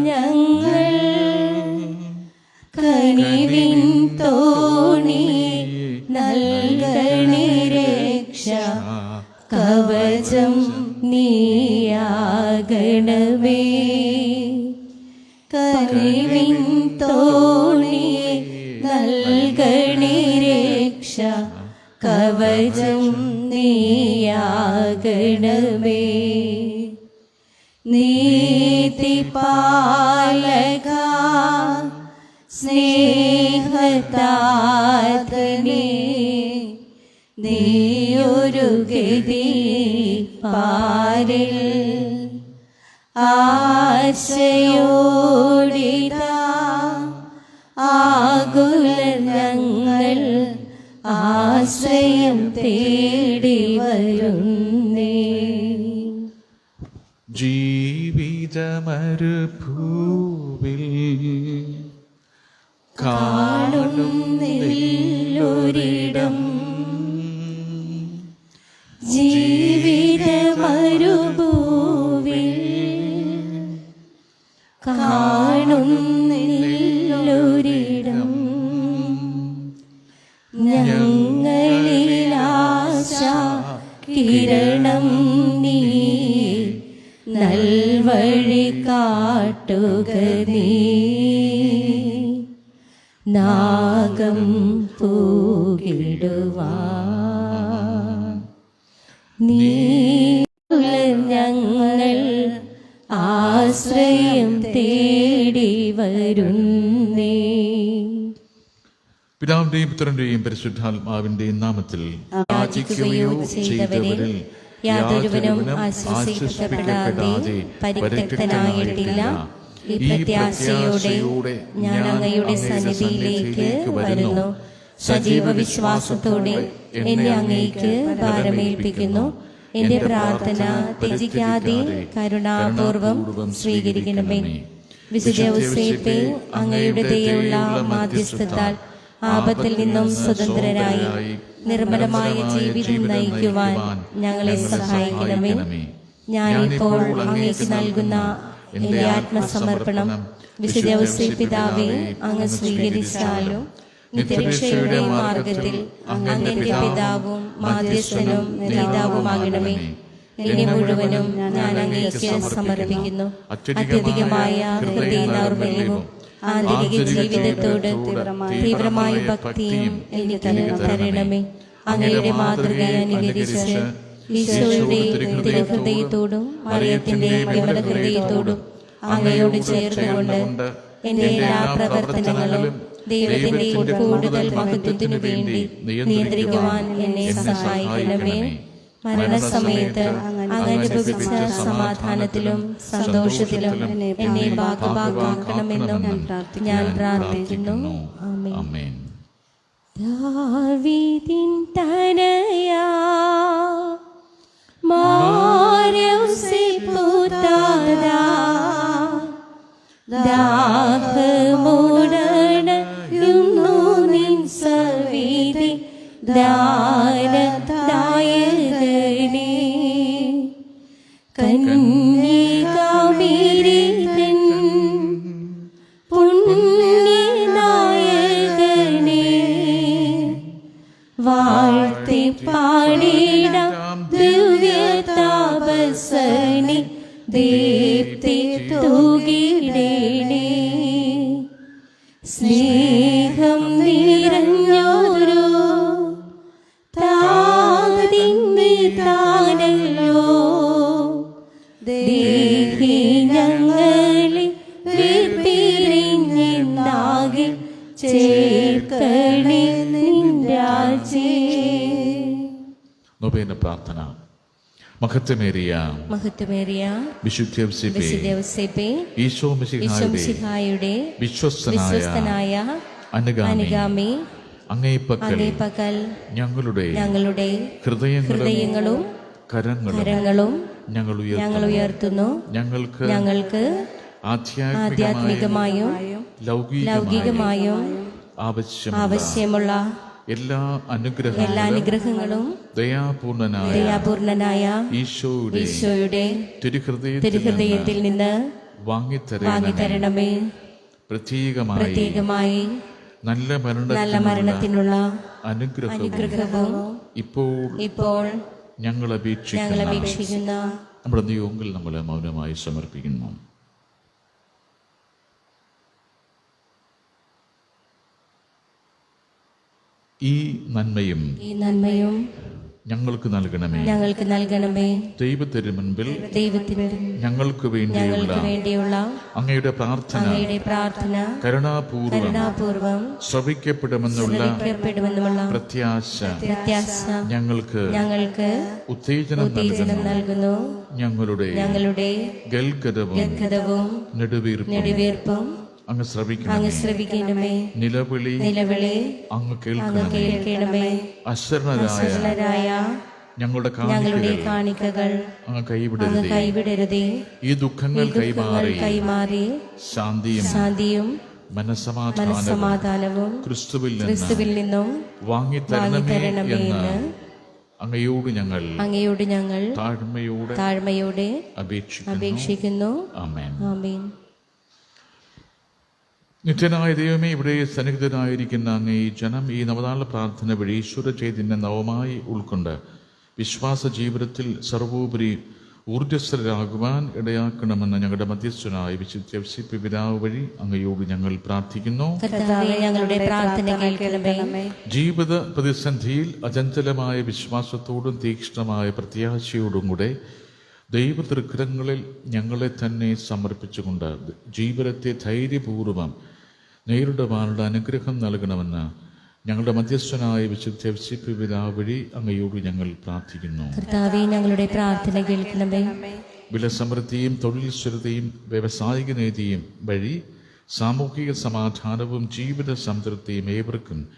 ഞങ്ങൾ, കനിവിൻ തോണിയെ നൽകണേ രക്ഷ കവചം നീയാകണമേ. നീതിപാലക സ്നേഹതാതനേ, നീയൊരു ഗതി പാരിൽ ആശയോടിതാ ആകുല ഞങ്ങൾ ആശ്രയം തേടി വരുന്നേ. ജീവിതമരുഭൂവിൽ കാണുന്നില്ലൊരിടം, ജീവിതമരുഭൂവിൽ കാണുന്നില്ലൊരിടം, ഞങ്ങളിൽ ആശ കിരണം നീ നൽവഴി കാട്ടുക നീ. നാഗം പൂകിടുവാൻ നീ ഞങ്ങൾ ആശ്രയം തേടി വരുന്നേ. പിതാവിന്റെയും പുത്രന്റെയും പരിശുദ്ധാത്മാവിന്റെയും നാമത്തിൽ യാചിക്കുകയോ ചെയ്തവരിൽ യാതൊരുവനും ആശ്വസിപ്പിക്കപ്പെടാതെ പരിത്യക്തനായിട്ടില്ല. ഈ പ്രത്യാശയോടെ ഞാൻ അങ്ങയുടെ സന്നിധിയിലേക്ക് വരുന്നു. സജീവ വിശ്വാസത്തോടെ എന്നെ അങ്ങേക്ക് ഭാരമേൽപ്പിക്കുന്നു. എന്റെ പ്രാർത്ഥന ത്യജിക്കാതെ കരുണാപൂർവം സ്വീകരിക്കണമേ. വിശുദ്ധ ഔസേപ്പേ, അങ്ങയുടെ ദയയുള്ള മാധ്യസ്ഥത്താൽ ആപത്തിൽ നിന്നും സ്വതന്ത്രരായി നിർമ്മലമായ ജീവിതം നയിക്കുവാൻ ഞങ്ങളെ സഹായിക്കണമേ. ഞാനിപ്പോൾ അങ്ങേക്ക് നൽകുന്ന എന്റെ ആത്മസമർപ്പണം വിശുദ്ധ ഔസേപ്പ് പിതാവേ അങ്ങ് സ്വീകരിച്ചാലും നിത്യരക്ഷയുടെ മാർഗത്തിൽ അങ്ങ് എന്റെ പിതാവും മാധ്യസ്ഥനും നേതാവുമാകണമേ. എന്നെ മുഴുവനും ഞാൻ അങ്ങേക്ക് സമർപ്പിക്കുന്നു. അത്യധികമായ ഹൃദയ നൈർമല്യവും ആന്തരിക ജീവിതത്തോട് തീവ്രമായ ഭക്തിയും എനിക്ക് തരണമേ. അങ്ങയുടെ മാതൃകയെ അനുകരിച്ച് ഈശോയുടെ തിരുഹൃദയത്തോടും മറിയത്തിന്റെ വിമല ഹൃദയത്തോടും അങ്ങയോട് ചേർന്നുകൊണ്ട് എന്റെ എല്ലാ പ്രവർത്തനങ്ങളും ദൈവത്തിന്റെ കൂടുതൽ മഹത്വത്തിനു വേണ്ടി നിയന്ത്രിക്കുവാൻ എന്നെ സഹായിക്കണമേ. മരണസമയത്ത് അങ്ങ് അനുഭവിച്ച സമാധാനത്തിലും സന്തോഷത്തിലും എന്നെ ഭാഗഭാക്കാക്കണമെന്നും ഞാൻ പ്രാർത്ഥിക്കുന്നു. ആമേൻ. ദാവീദിൻ തനയാ മാർയോസേപ്പുതാദാ, ദാഹമോടണയുന്നു നിൻ സവിധി ദാനദായകനേ. കന്യകാമേരിതൻ പുണ്യനായകനേ, വാഴ്ത്തി പാടിടാം ദിവ്യതാപസനി ദീപ്തി തൂകിടേണേ. സ്നേഹം നിറഞ്ഞോരോ താനല്ലോ ദേഹി ഞങ്ങളെ പിരിഞ്ഞാകെ ചേർക്കണേ നിൻ രാജ്യേ. നൊവേന പ്രാർത്ഥന. മഹത്വമേറിയ വിശുദ്ധ ഔസേപ്പേ, ഈശോ മിശിഹായുടെ വിശ്വസ്തനായ അനുഗാമി, അങ്ങേ പക്കൽ ഞങ്ങളുടെ ഹൃദയങ്ങളും കരങ്ങളും ഞങ്ങൾ ഉയർത്തുന്നു. ഞങ്ങൾക്ക് ആധ്യാത്മികമായും ലൗകികമായും ആവശ്യമുള്ള എല്ലാ അനുഗ്രഹങ്ങളും ദയാപൂർണനായ ഈശോയുടെ തിരുഹൃദയത്തിൽ നിന്ന് വാങ്ങിത്തരണമേ. പ്രത്യേകമായി നല്ല മരണത്തിനുള്ള അനുഗ്രഹവും ഇപ്പോൾ ഞങ്ങൾ അപേക്ഷിക്കുന്ന നമ്മുടെ നിയോഗങ്ങൾ നമ്മളെ മൗനമായി സമർപ്പിക്കുന്നു. ഈ നന്മയും ഞങ്ങൾക്ക് നൽകണമേ. ദൈവത്തിന് മുൻപിൽ ഞങ്ങൾക്ക് വേണ്ടിയുള്ള അങ്ങയുടെ പ്രാർത്ഥന കരുണാപൂർവം ശ്രവിക്കപ്പെടുമെന്നുള്ള പ്രത്യാശ ഞങ്ങൾക്ക് ഉത്തേജനം നൽകുന്നു. ഞങ്ങളുടെ ഗൽഗതവും നെടുവീർപ്പും അങ്ങ് ശ്രവിക്കണമേ. നിലവിളി അങ്ങ് കേൾക്കണമേ. അശരണരായ ഞങ്ങളുടെ കാണിക്കകൾ അങ്ങ് കൈവിടരുതേ. ഈ ദുഃഖങ്ങൾ കൈമാറി ശാന്തിയും മനസ്സമാധാനവും ക്രിസ്തുവിൽ നിന്നും വാങ്ങിത്തരണമേ എന്ന് അങ്ങയോട് ഞങ്ങൾ താഴ്മയോടെ അപേക്ഷിക്കുന്നു. ആമേൻ. നിത്യനായ ദൈവമേ, ഇവിടെ സന്നിഹിതനായിരിക്കുന്ന അങ്ങേ ഈ ജനം ഈ നവനാൾ പ്രാർത്ഥന വഴി ഈശ്വര ചൈതന്യം നവമായി ഉൾക്കൊണ്ട് വിശ്വാസ ജീവിതത്തിൽ സർവോപരി ഊർജ്ജസ്വലരാകുവാൻ ഇടയാക്കണമെന്ന് ഞങ്ങളുടെ മധ്യസ്ഥനായ വിശുദ്ധ പിതാവ് വഴി അങ്ങയോട് ഞങ്ങൾ പ്രാർത്ഥിക്കുന്നു. ജീവിത പ്രതിസന്ധിയിൽ അചഞ്ചലമായ വിശ്വാസത്തോടും തീക്ഷ്ണമായ പ്രത്യാശയോടും കൂടെ ദൈവ തൃക്കരങ്ങളിൽ ഞങ്ങളെ തന്നെ സമർപ്പിച്ചുകൊണ്ട് ജീവിതത്തെ ധൈര്യപൂർവ്വം നേരിടുവാനുള്ള അനുഗ്രഹം നൽകണമെന്ന് ഞങ്ങളുടെ മധ്യസ്ഥനായ വിശുദ്ധ പിതാവ് വഴി അങ്ങയോട് ഞങ്ങൾ പ്രാർത്ഥിക്കുന്നു. ഞങ്ങളുടെ പ്രാർത്ഥന കേൾക്കണമേ. വിലസമൃദ്ധിയും തൊഴിൽ സ്ഥിരതയും വ്യാവസായിക നീതിയും വഴി സാമൂഹിക സമാധാനവും ജീവിത സംതൃപ്തിയും ഏവർക്കും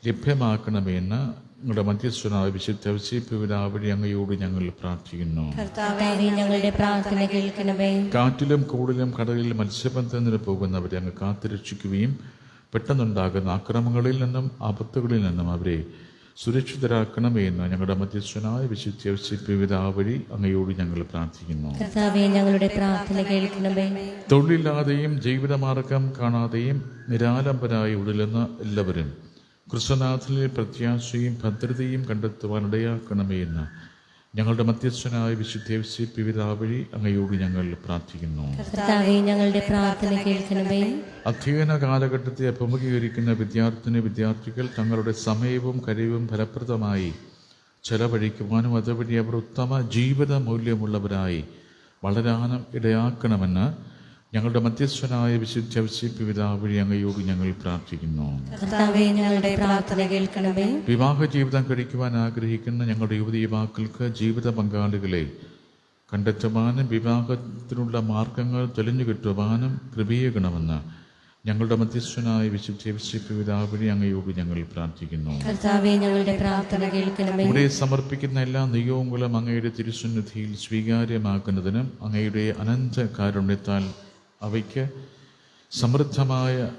ലഭ്യമാക്കണമെന്ന് ഞങ്ങളുടെ മധ്യസ്ഥനായ വിശുദ്ധ പിതാവ് വഴി അങ്ങയോട് ഞങ്ങൾ പ്രാർത്ഥിക്കുന്നു. ഞങ്ങളുടെ പ്രാർത്ഥന കേൾക്കണമേ. കാറ്റിലും കൂടിലും കടലിൽ മത്സ്യബന്ധനത്തിന് പോകുന്നവരെ അങ്ങ് കാത്തുരക്ഷിക്കുകയും പെട്ടെന്നുണ്ടാകുന്ന ആക്രമണങ്ങളിൽ നിന്നും ആപത്തുകളിൽ നിന്നും അവരെ സുരക്ഷിതരാക്കണമേ എന്ന് ഞങ്ങളുടെ മധ്യസ്ഥനായ വിശുദ്ധ പിതാവ് വഴി അങ്ങയോട് ഞങ്ങൾ പ്രാർത്ഥിക്കുന്നു. ഞങ്ങളുടെ പ്രാർത്ഥന കേൾക്കണമേ. തൊഴിലില്ലാതെയും ജീവിതമാർഗം കാണാതെയും നിരാലംബരായി ഉടലുന്ന എല്ലാവരും ക്രിസ്തുനാഥനിൽ പ്രത്യാശയും ഭദ്രതയും കണ്ടെത്തുവാൻ ഇടയാക്കണമേ എന്ന് ഞങ്ങളുടെ മധ്യസ്ഥനായ വിശുദ്ധ പിതാവ് വഴി അങ്ങയോട് ഞങ്ങൾ പ്രാർത്ഥിക്കുന്നു. ഞങ്ങളുടെ പ്രാർത്ഥന കേൾക്കണമേ. അധ്യയന കാലഘട്ടത്തെ അഭിമുഖീകരിക്കുന്ന വിദ്യാർത്ഥികൾ തങ്ങളുടെ സമയവും കഴിവും ഫലപ്രദമായി ചെലവഴിക്കുവാനും അതുവഴി അവർ ഉത്തമ ജീവിത മൂല്യമുള്ളവരായി വളരാനും ഇടയാക്കണമെന്ന് ഞങ്ങളുടെ മധ്യസ്ഥനായ വിശുദ്ധ പിതാവ് വഴി അങ്ങയോട് ഞങ്ങൾ പ്രാർത്ഥിക്കുന്നു. വിവാഹ ജീവിതം കഴിക്കുവാൻ ആഗ്രഹിക്കുന്ന ഞങ്ങളുടെ യുവതീവാക്കൾക്ക് ജീവിത പങ്കാളികളെ കണ്ടെത്തുവാനും വിവാഹത്തിനുള്ള മാർഗങ്ങൾ തെളിഞ്ഞു കിട്ടുവാനും കൃപീകരണമെന്ന് ഞങ്ങളുടെ മധ്യസ്ഥനായ വിശുദ്ധ പിതാവ് വഴി അങ്ങയോട് ഞങ്ങൾ പ്രാർത്ഥിക്കുന്നു. ഇവിടെ സമർപ്പിക്കുന്ന എല്ലാ നിയോഗങ്ങളും അങ്ങയുടെ തിരുസന്നിധിയിൽ സ്വീകാര്യമാക്കുന്നതിനും അങ്ങയുടെ അനന്ത കാരുണ്യത്താൽ അവയ്ക്ക് സമൃദ്ധമായ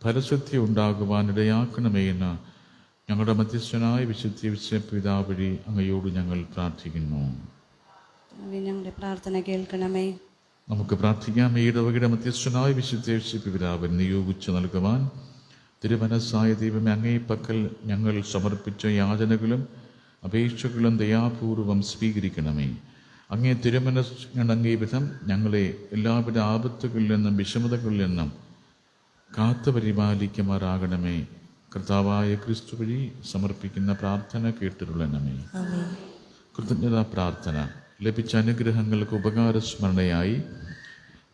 ഫലസിദ്ധി ഉണ്ടാകുവാൻ ഇടയാക്കണമേ എന്ന് ഞങ്ങളുടെ മധ്യസ്ഥനായ വിശുദ്ധ പിതാവ് വഴി അങ്ങയോട് ഞങ്ങൾ പ്രാർത്ഥിക്കുന്നു. ഞങ്ങളുടെ പ്രാർത്ഥന കേൾക്കണമേ. നമുക്ക് പ്രാർത്ഥിക്കാം. ഈ ഇടവകയുടെ മധ്യസ്ഥനായ വിശുദ്ധ പിതാവ് നിയോഗിച്ച് നൽകുവാൻ തിരുമനസ്സായ ദൈവമേ, അങ്ങേ പക്കൽ ഞങ്ങൾ സമർപ്പിച്ച യാചനകളും അപേക്ഷകളും ദയാപൂർവം സ്വീകരിക്കണമേ. അങ്ങേ തിരുമനസ്സങ്ങേ വിധം ഞങ്ങളെ എല്ലാവിധ ആപത്തുകളിൽ നിന്നും വിഷമതകളിൽ നിന്നും കാത്തു പരിപാലിക്കുമാറാകണമേ. കർത്താവായ ക്രിസ്തു വഴി സമർപ്പിക്കുന്ന പ്രാർത്ഥന കേട്ടിരുള്ളണമേ. കൃതജ്ഞതാ പ്രാർത്ഥന. ലഭിച്ച അനുഗ്രഹങ്ങൾക്ക് ഉപകാരസ്മരണയായി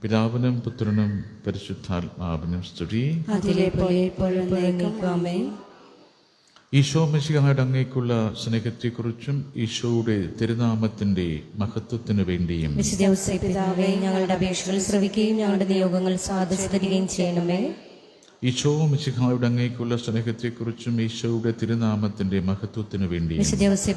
പിതാവിനും പുത്രനും പരിശുദ്ധാത്മാവിനും സ്തുതി. ഈശോ മിശിഹായുടെ അങ്ങേക്കുള്ള സ്നേഹത്തെക്കുറിച്ചും ഈശോയുടെ തിരുനാമത്തിന്റെ മഹത്വത്തിനു വേണ്ടിയും ഞങ്ങളുടെ അപേക്ഷകൾ ശ്രവിക്കുകയും ഞങ്ങളുടെ നിയോഗങ്ങൾ സാധിച്ചു ചെയ്യണമേ. ഈശോ മിശിഹായുടെ അങ്ങേക്കുള്ള സ്നേഹത്തെക്കുറിച്ചും ഈശോയുടെ തിരുനാമത്തിന്റെ മഹത്വത്തിനു വേണ്ടിയും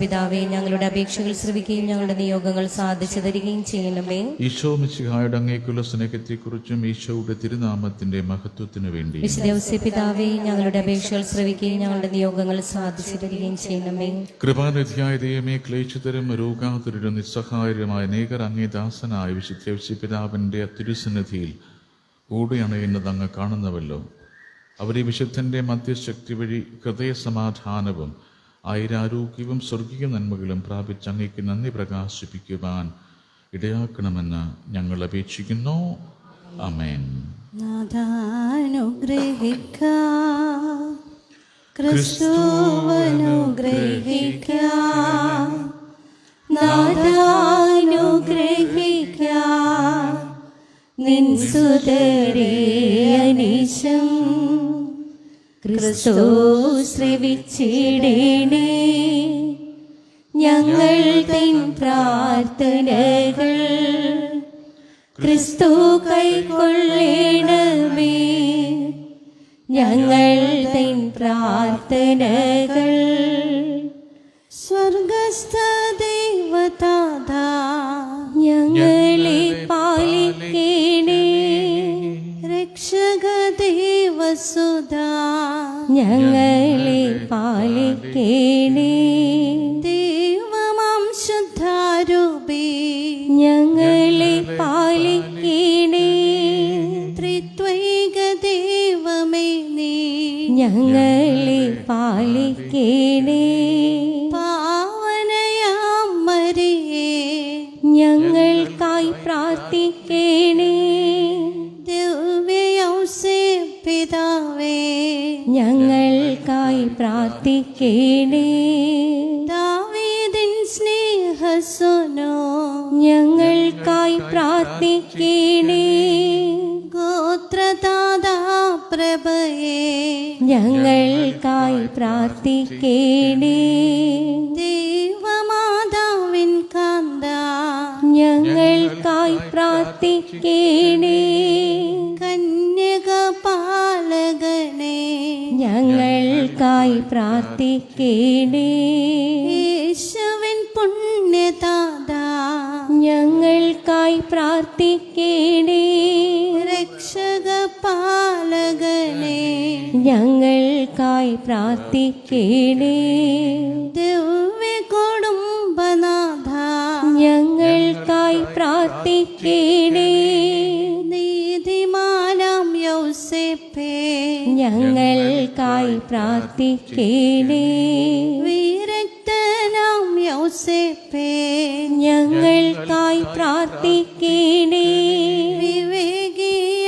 പിതാവേ, ഞങ്ങളുടെ അപേക്ഷകൾ ശ്രവിക്കുകയും ഞങ്ങളുടെ നിയോഗങ്ങൾ സാധിച്ചു തരികയും ചെയ്യണമേ. ഈശോ മിശിഹായുടെ അങ്ങേക്കുള്ള സ്നേഹത്തെക്കുറിച്ചും ഈശോയുടെ തിരുനാമത്തിന്റെ മഹത്വത്തിനു വേണ്ടിയും പിതാവേ, ഞങ്ങളുടെ അപേക്ഷകൾ ശ്രവിക്കുകയും ഞങ്ങളുടെ നിയോഗങ്ങൾ സാധിച്ചു തരികയും ചെയ്യണമേ. കൃപാനിധിയായ ദൈവമേ, ക്ലേശിതരും രോഗാതുരരും നിസ്സഹായരുമായ അനേകർ അങ്ങേ ദാസനായ വിശുദ്ധ പിതാവിന്റെ തിരുസന്നിധിയിൽ ഓടിയണയുന്നത് അങ്ങ് കാണുന്നവല്ലോ. അവരെ വിശുദ്ധന്റെ മധ്യശക്തി വഴി ഹൃദയസമാധാനവും ആയിരാരോഗ്യവും സ്വർഗീയ നന്മകളും പ്രാപിച്ച് അങ്ങേക്ക് നന്ദി പ്രകാശിപ്പിക്കുവാൻ ഇടയാക്കണമെന്ന് ഞങ്ങൾ അപേക്ഷിക്കുന്നു. ആമേൻ. നാഥാനുഗ്രഹിക്ക ക്രിസ്തുവനുഗ്രഹിക്കാം, നാഥാനുഗ്രഹിക്കാം, നിൻ സുതരേ അനീശം ക്രിസ്തു ശ്രവിച്ചിടേണേ. ഞങ്ങൾ തൻ പ്രാർത്ഥനകൾ ക്രിസ്തു കൈക്കൊള്ളേണമേ. ഞങ്ങൾ തൻ പ്രാർത്ഥനകൾ സ്വർഗസ്ഥ ദൈവതാതാ ഞങ്ങളെ പാലിക്കേണേ. രക്ഷക ദേവസുധാ ഞങ്ങളെ പാലിക്കേണേ. ദൈവമാം ശുദ്ധാരൂപേ ഞങ്ങളെ പാലിക്കേണേ. ത്രിത്വൈക ദൈവമേ നീ ഞങ്ങളെ പാലിക്കേണേ. പാവനയാം മരിയേ ഞങ്ങൾക്കായി പ്രാർത്ഥിക്കേണേ. ദിവ്യയൗസേപ്പ് പിതാവേ ഞങ്ങൾക്കായി പ്രാർത്ഥിക്കേണേ. ദാവീദിൻ സ്നേഹസുനോ ഞങ്ങൾക്കായി പ്രാർത്ഥിക്കേണേ. ഗോത്രദാതാ പ്രഭയേ ഞങ്ങൾക്കായി പ്രാർത്ഥിക്കേണേ. ദൈവമാതാവിൻ കാന്ത ഞങ്ങൾക്കായി പ്രാർത്ഥിക്കേണേ. കന്യക പാലകനേ ഞങ്ങൾക്കായി പ്രാർത്ഥിക്കേണേ. യേശുവിൻ പുണ്യദാതാ ഞങ്ങൾക്കായി പ്രാർത്ഥിക്കേണേ. രക്ഷക പാലകനേ ഞങ്ങൾക്കായി പ്രാർത്ഥിക്കേണേ. ദിവ്യ കുടുംബനാഥ ഞങ്ങൾക്കായി പ്രാർത്ഥിക്കേണേ. നീതിമാനാം യൗസേപ്പേ ഞങ്ങൾക്കായി പ്രാർത്ഥിക്കേണേ. വിരക്തനാം യൗസേപ്പേ